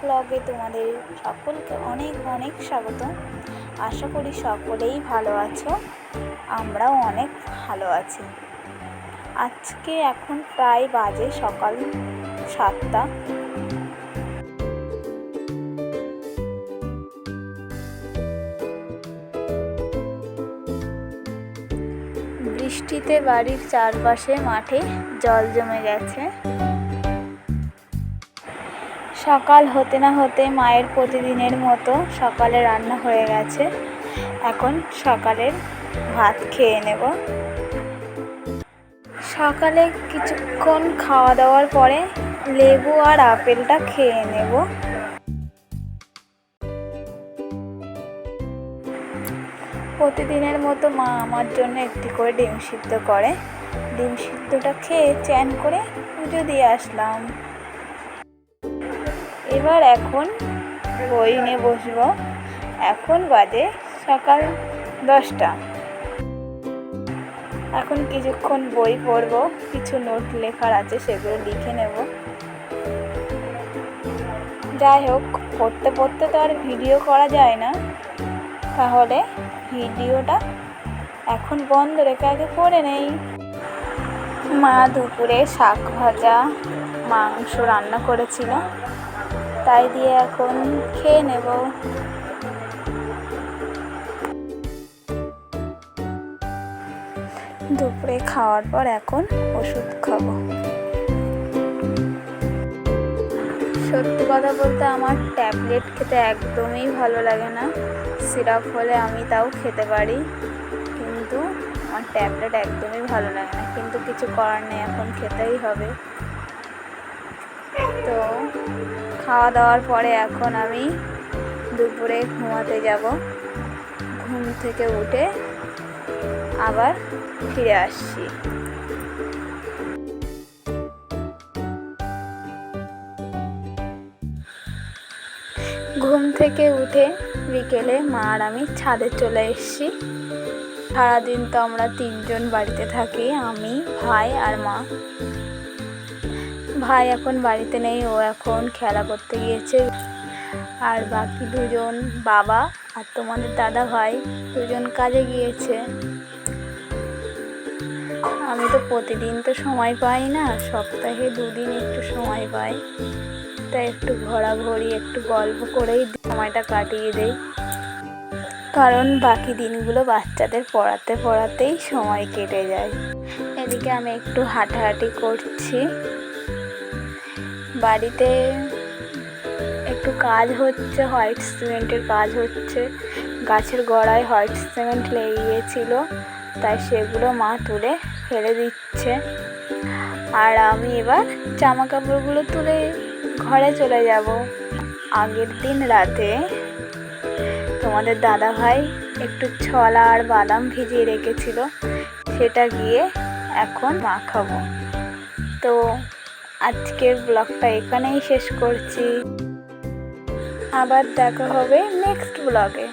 ব্লগে তোমাদের সকলকে অনেক অনেক স্বাগত। আশা করি সকলেই ভালো আছো, আমরাও অনেক ভালো আছি। আজকে এখন প্রায় বাজে সকাল 7টা। বৃষ্টিতে বাড়ির চারপাশে মাঠে জল জমে গেছে। সকাল হতে না হতে মায়ের প্রতিদিনের মতো সকালে রান্না হয়ে গেছে। এখন সকালের ভাত খেয়ে নেব। সকালে কিছুক্ষণ খাওয়া দাওয়ার পরে লেবু আর আপেলটা খেয়ে নেব। প্রতিদিনের মতো মা আমার জন্য একটি করে ডিম সিদ্ধ করে। ডিম সিদ্ধটা খেয়ে চ্যান করে পুজো দিয়ে আসলাম। এবার এখন বই নিয়ে বসবো। এখন বাজে সকাল 10টা। এখন কিছুক্ষণ বই পড়বো, কিছু নোট লেখার আছে সেগুলো লিখে নেব। যাই হোক, পড়তে পড়তে তো আর ভিডিও করা যায় না, তাহলে ভিডিওটা এখন বন্ধ রেখে আগে পড়ে নেই। মা দুপুরে শাক ভাজা মাংস রান্না করেছিল, তাই দিয়ে এখন খেয়ে নেব। দুপুরে খাওয়ার পর এখন ওষুধ খাবো। সত্যি কথা বলতে আমার ট্যাবলেট খেতে একদমই ভালো লাগে না। সিরাপ হলে আমি তাও খেতে পারি, কিন্তু আমার ট্যাবলেট একদমই ভালো লাগে না। কিন্তু কিছু করার নেই, এখন খেতেই হবে। তো খাওয়া দাওয়ার পরে এখন আমি দুপুরে ঘুমাতে যাব। ঘুম থেকে উঠে আবার ফিরে আসছি। ঘুম থেকে উঠে বিকেলে মা আর আমি ছাদে চলে এসেছি। সারাদিন তো আমরা 3জন বাড়িতে থাকি, আমি, ভাই আর মা। ভাই এখন বাড়িতে নেই, ও এখন খেলা করতে গিয়েছে। আর বাকি 2জন, বাবা আর তোমাদের দাদা ভাই, 2জন কাজে গিয়েছে। আমি তো প্রতিদিন তো সময় পাই না, সপ্তাহে 2 দিন একটু সময় পাই, তাই একটু ঘোরাঘুরি একটু গল্প করেই সময়টা কাটিয়ে দেই। কারণ বাকি দিনগুলো বাচ্চাদের পড়াতে পড়াতেই সময় কেটে যায়। এদিকে আমি একটু হাঁটাহাঁটি করছি। বাড়িতে একটু কাজ হচ্ছে, হোয়াইট সিমেন্টের কাজ হচ্ছে। গাছের গোড়ায় হোয়াইট সিমেন্ট লেগে গিয়েছিল, তাই সেগুলো মা তুলে ফেলে দিচ্ছে। আর আমি এবার জামা কাপড়গুলো তুলে ঘরে চলে যাব। আগের দিন রাতে তোমাদের দাদা ভাই একটু ছোলা আর বাদাম ভিজিয়ে রেখেছিল, সেটা গিয়ে এখন মাখাবো। তো আজকের ব্লগটা এখানেই শেষ করছি। আবার দেখা হবে নেক্সট ব্লগে।